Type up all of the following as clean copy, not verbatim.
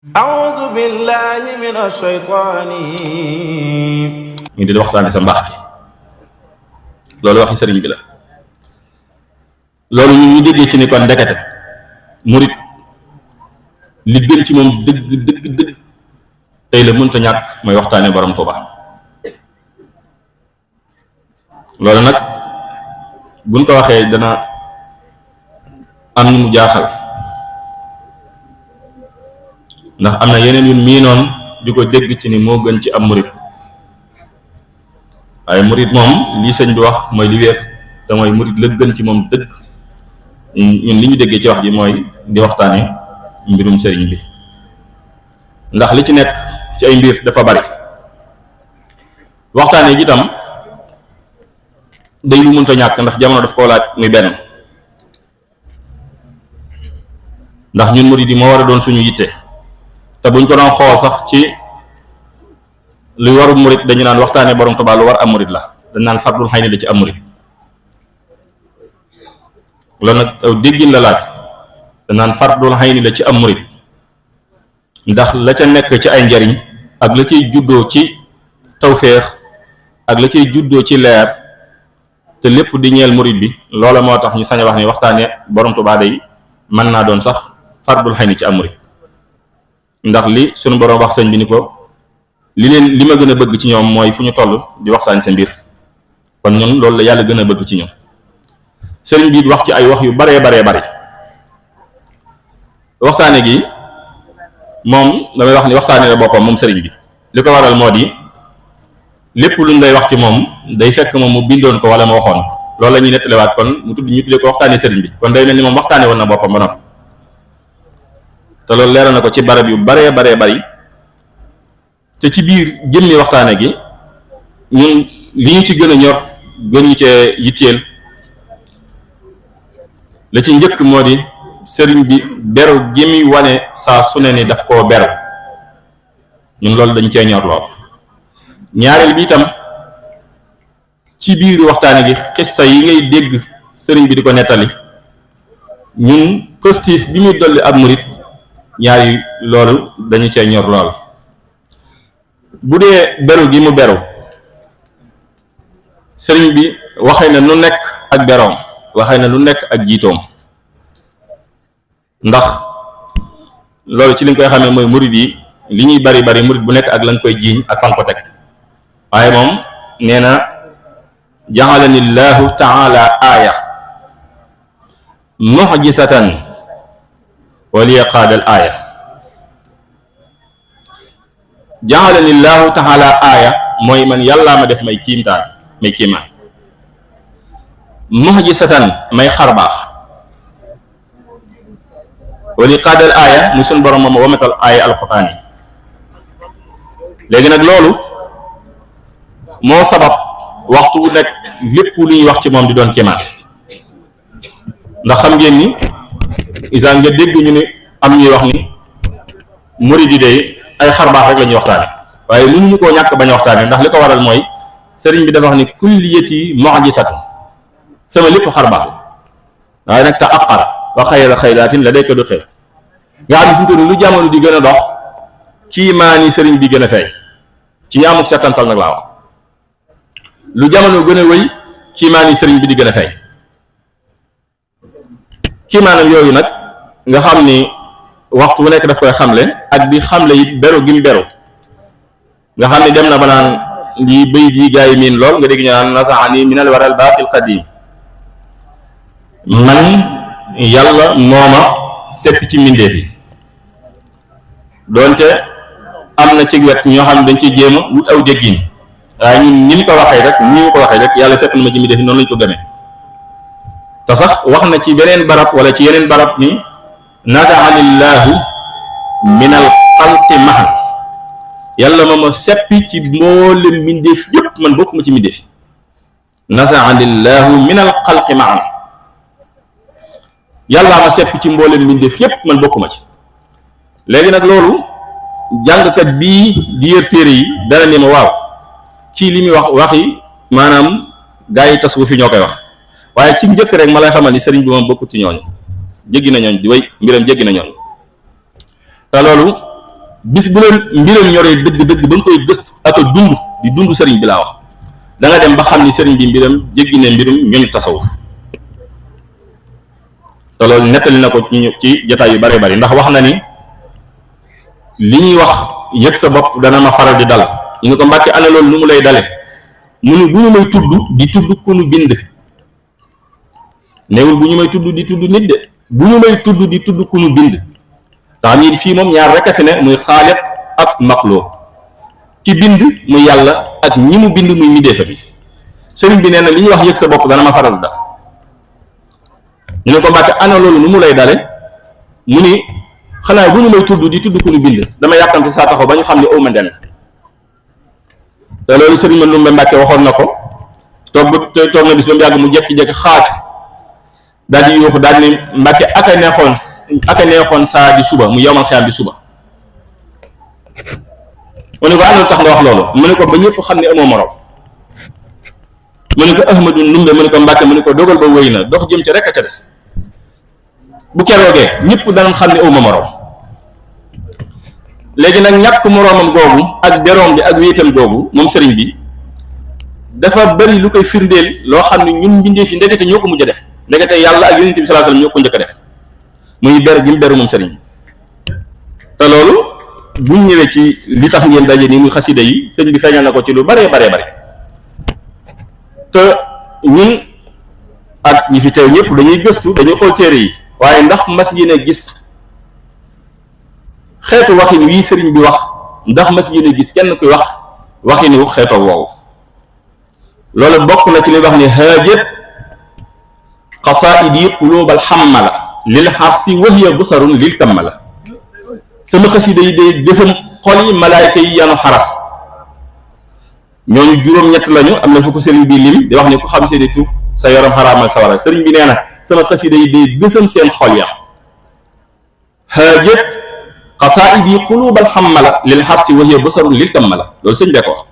أعوذ بالله من الشيطان ñu di waxtaane sa mbaax gi loolu waxi sëriñ bi la. loolu ñu déggee ci ni kon ndekete murit li gën ci moom dëgg tey la mënta ñàkk mooy waxtaane borom Tuuba. loolu nag buñ ko waxee dana am ñu mu jaaxal, ndax am na yeneen yu miinoon di ko dégg ci ni moo gën ci am murit, waaye murit moom lii sëñ bi wax mooy li wér te mooy murit la gën ci moom dëgg. ñun li ñu déggee ci wax ji mooy di waxtaane mbirum sëriñ bi, ndax li ci nekk ci ay mbir dafa bari. waxtaane ji tam day lu mënta ñàkk ndax jamono daf koo laaj muy benn, ndax ñun murit yi moo war a doon suñu yitte. te buñ ko doon xool sax ci lu waru murit dañu naan waxtaane borom Tuubaa lu war am murit la, dañ naan fardul xayni la ci am murit. loolu nag aw déggin la laaj, dañ naan fardul xayni la ci am murit, ndax la ca nekk ci ay njariñ ak la ciy juddoo ci tawféex ak la ciy juddoo ci leer te lépp di ñeel murit bi, loola moo tax ñu sañ a wax ni waxtaane borom Tuubaa day mën naa doon sax fardul xayni ci am murit. ndax li sunu borom wax sëñ bi ni ko li ma gën a bëgg ci ñoom mooy fu ñu toll di waxtaan seen mbir, kon ñun loolu la yàlla gën a bëgg ci ñoom. sëriñ bi wax ci ay wax yu baree bari waxtaane gi moom damay wax ni waxtaane la boppam moom sëriñ bi. li ko waral moo di lépp luñ lay wax ci moom day fekk moom mu bindoon ko wala mu waxoon ko, loolu la ñuy nettaliwaat kon ñu tuddee ko waxtaane sëriñ bi, kon day mel ni moom waxtaane woon na boppam ba noppi. te loolu leeral na ko ci barab yu baree bari te ci biir jëmmi waxtaane gi ñun li ñu ci gën a ñor gën ñu cee yitteel la ci njëkk moo di sëriñ bi beru gi muy wane saa su ne ni daf koo beru, ñun loolu dañ cee ñor lool. ñaareel bi itam ci biir waxtaane gi xissa yi ngay dégg sëriñ bi di ko nettali, ñun positif bi muy dolli ab murit ñaari loolu dañu cee ñor lool. bu dee beru gi mu beru, sëriñ bi waxee na lu nekk ak beroom, waxee na lu nekk ak jiitoom, ndax loolu ci li nga koy xamee mooy murid yi li ñuy bari murid bu nekk ak lañ koy jiiñ ak fan ko teg. waaye moom nee na ja'alani llahu ta'ala aaya mu'jizatan waliya qaadal aaya. ja'alani llahu ta'ala aaya mooy man yàllaa ma def may kiimtaan may kiimaan, mu'jizatan may xarbaax, wali qaadal aaya mu suñ borom moom wometal aaya alxuraan yi. léegi nag loolu moo sabab waxtu wu nekk lépp lu ñuy wax ci moom di doon kiimaan, ndax xam ngeen ni isa nga dégg ñu ne am ñuy wax ni murid yi de ay xarbaax rek la ñuy waxtaane, waaye mënuñu koo ñàkk bañ a waxtaane, ndax li ko waral mooy sëriñ bi dafa wax ni kulliyati mu'jizatun, sama lépp xarbaax la. waaye nag ta'aqqara wa xayra xayraatin la day ko du xew nga xam ne fu mu toll lu jamono di gën a dox kiimaani sëriñ bi gën a feeñ ci ñi amuk settantal nag laa wax. lu jamono gën a wëy kiimaani sëriñ bi di gën a feeñ. kiimaanam yooyu nag nga xam ni waxtu bu nekk daf koy xamle ak di xamle it beru gi mu beru, nga xam ni dem na ba naan lii bëy yi gaa yi miin lool nga dégg ñu naan nasaani minal waral baaqil qadim, man yàlla mooma sepp ci mbindeef yi. doonte am na ci wet ñoo xam ne dañ ciy jéem a wut aw déggin, waaye ñun ni mu ko waxee rek yàlla sepp na ma ci mbindeef yi noonu lañu ko gëmee. te sax wax na ci beneen barab wala ci yeneen barab ni nazaanillahu minal xalqi mahan, yàlla ma seppi ci mboolem mbindeef yëpp, man bokkuma ci mbindeef yi. nazaanillahu minal xalqi mahan, yàlla ma seppi ci mboolem mbindeef yëpp, man bokkuma ci. léegi nag loolu jàngkat bii di yër téere yi dara ni ma waaw kii li muy wax waxi maanaam gaa yi tas bu fi ñoo koy wax, waaye ci njëkk rek ma lay xamal ni sëriñ bi moom bokkut ci ñooñu, jéggi na ñooñ di way mbiram jéggi na ñooñ. te loolu bis bu leen mbiram ñoree dëgg-dëgg ba nga koy gëstu ak a dund di dund sëriñ bi laa wax da nga dem ba xam ni sëriñ bi mbiram jéggi ne mbirum ñooñ tasawuf te loolu nettali na ko ci jotaay yu bare bari ndax wax na ni li ñuy wax yëg sa bopp dana ma faral di dal ñu ne ko Mbàkke ana loolu nu mu lay dale mu ni bu ñu may tudd di tudd ku nu bind néewul bu ñu may tudd di tudd nit de bu ñu may tudd di tudd ku nu bind ndax ñi fii moom ñaar rek a fi ne muy xaaliq ak maxluuq ki bind muy yàlla ak ñi mu bind muy middeefa bi sëriñ bi nee na li ñuy wax yëg sa bopp dana ma faral da ñu ne ko Mbàkke ana loolu nu mu lay dale mu ni xanaa bu ñu may tudd di tudd ku nu bind dama yàkkamti saa taxaw ba ñu xam ne awma den te loolu sëriñ Mandumbe Mbàkke waxoon na ko toog na bis ba mu yàgg mu jekki-jekki xaaj daal di yuuxu daal ni Mbàkke aka neexoon saa di suba mu yowmal xiyaam di suba mu ne ko ana lu tax nga wax loolu mu ne ko ba ñëpp xam ne amoo morom mu ne ko Ahmadu Ndumbe mu ne ko Mbàkke mu ne ko dogal ba wéy na dox jëm ci rek a ca des bu keroogee ñëpp danañ xam ne awma morom léegi nag ñàkk moroomam googu ak deroom bi ak wéetam googu moom sëriñ bi dafa bari lu koy firndeel loo xam ne ñun mbindee fi ndekete ñoo ko mujj a def ndekete yàlla ak yonent bi sallallahu alayhi wasallam ñoo ko njëkk a def muy ber gi mu beru moom sëriñ bi te loolu buñ ñëwee ci li tax ngeen daje nii muy xasida yi sëriñ bi feeñal na ko ci lu baree bare te ñun ak ñi fi teew ñëpp dañuy gëstu dañuy xool téere yi waaye ndax mas yéene gis xeetu waxin wii sëriñ bi wax ndax mas yéene gis kenn kuy wax waxinu xeetoo woowu loolu bokk na ci li wax ni haajat qasaidi qulubal hammala lil harsi wa hiya busarun lil kammala sama xasida yi day gësam xol yi malaayka yi yanu xaras ñooñu juróom-ñett lañu am na fu ko sëriñ bi lim di wax ni ku xam seeni tuuf sa yorom xaraamal sa wara sëriñ bi nee na sama xasida yi day gësam seen xol ya haajat qasaidi qulubal hammala lil harsi wa hiya busarun lil kammala loolu sëñ bee ko wax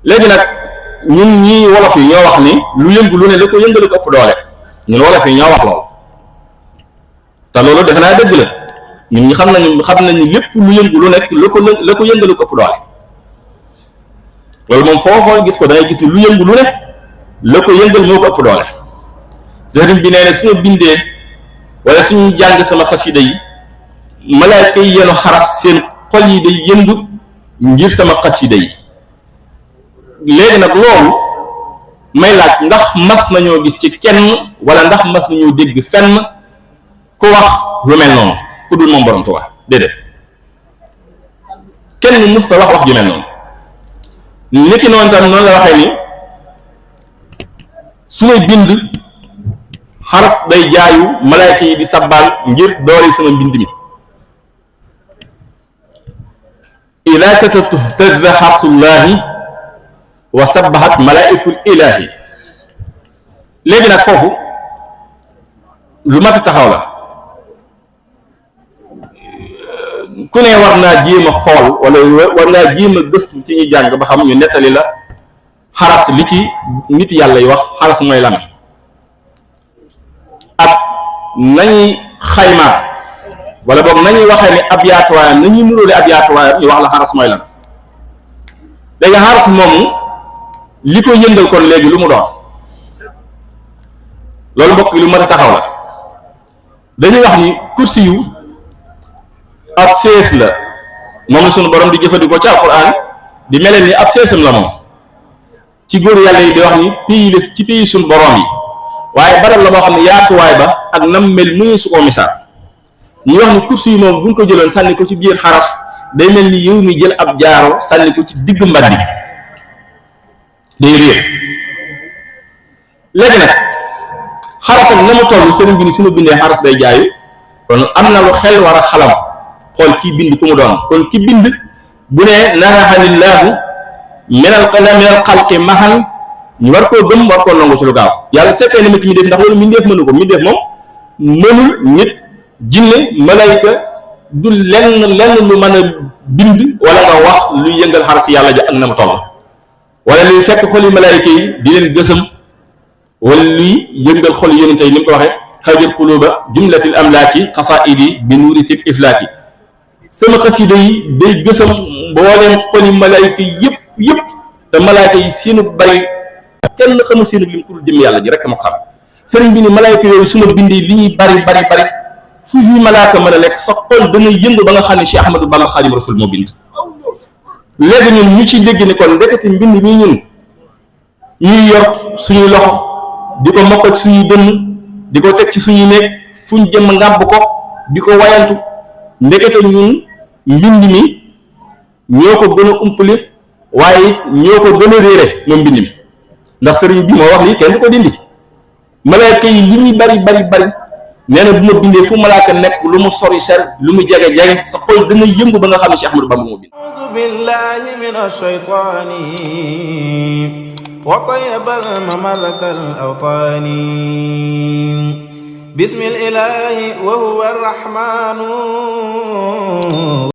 léegi nag ñun ñii wolof yi ñoo wax ni lu yëngu lu ne la ko yëngale ko ëpp doole ñun wolof yi ñoo wax lool te loolu defe naa dëgg la ñun ñi xam nañu lépp lu yëngu lu nekk la ko yëngale ko ëpp doole loolu moom foo xool gis ko da ngay gis ni lu yëngu lu ne la ko yëngal moo ko ëpp doole sëriñ bi nee na suñu bindee wala suñuy jàng sama xasida yi malaayka yi yenu xaras seen xol yi day yëngu ngir sama xasida yi léegi nag loolu may laaj ndax mas nañoo gis ci kenn wala ndax mas nañoo dégg fenn ku wax lu mel noonu ku dul moom borom Tuubaa déedéet kenn mus ta wax ju mel noonu niki noonu tam noonu la waxee ni su may bind xaras day jaayu malaayka yi di sabbaal ngir doori sama mbind mi ila katabtu tadda xarsullahi wa sabbahat malaa'ikul ilaahi léegi nag foofu lu mat a taxaw la ku ne war naa jéem a xool wala war naa jéem a gëstu ci ñuy jàng ba xam ñu nettali la xaras li ci nit yàlla yi wax xaras mooy lan ak nañuy xaymaa wala boog nañuy waxee ni ab yaatuwaayam nañuy nuróole ab yaatuwaayam ñu wax la xaras mooy lan léegi xaras moomu li ko yëngal kon léegi lu mu doon loolu mbokk yi lu mat a taxaw la dañuy wax ni kursi yu ab sees la moom la sunu borom di jëfandikoo ci alquran di mel ni ab seesam la moom ci góor yàlla yi di wax ni pays la ci pays sunu borom yi waaye barab la moo xam ne yaatuwaay ba ak nam mel mu ñu su ko misaal ñu wax ni kursi yu moom bu ñu ko jëloon sànni ko ci biir xaras day mel ni yow mi jël ab jaaro sànni ko ci digg mbaddi day réer léegi nag xarasam na mu toll sëriñ bi ni su ma bindee xaras day jaayu kon am na lu xel war a xalam xool kii bind ku mu doon kon ki bind bu ne nahaxanillaahu minal xalqi maxan ñu war koo gëm war koo nangu ci lu gaaw yàlla seppee ni ma ci mi def ndax loolu mi def mënu ko mi def moom mënul nit jinne malayka du lenn lu mën a bind wala nga wax luy yëngal xaras yàlla ja ak na mu toll wala luy fekk xoli malaayika yi di leen gësam wala luy yëngal xol yonente yi ni mu ko waxee xajal xuluba jumlatil amlaaki xasaidi bi nuuritil iflaaki sama xasida yi day gësam mbooleem xoli malaayka yëpp te malaayka yi seenu bari kenn xamul seenu lim ku dul jëm yàlla ji rek ma xam sëriñ bi ni malaayka yooyu suma bindee li ñuy bari fu fi malaaka mën a nekk sa xol dana yëngu ba nga xam ne Cheikh Ahmadou Bamba Xaadimu Rasuul moo bind léegi ñun ñu ci dégg ni kon ndekete mbind mi ñun ñuy yor suñuy loxo di ko mokk ak suñuy dënn di ko teg ci suñuy néeg fuñ jëm ngàbb ko di ko wayantu ndekete ñun mbind mi ñoo ko gën a umpale waaye ñoo ko gën a réere moom mbind mi ndax sëriñ bi moo wax lii kenn du ko dindi malaaka yi li ñuy bari nee na bu ma bindee fu malaaka nekk lu mu sori ser lu mu jege sa xol dana yëngu ba nga xam ne Cheikh Ahmadou Bamba moo bind a'uudu billahi minash shaytaani wa tayyibal mamalakal awtaani bismil ilaahi wa huwa arrahmaanu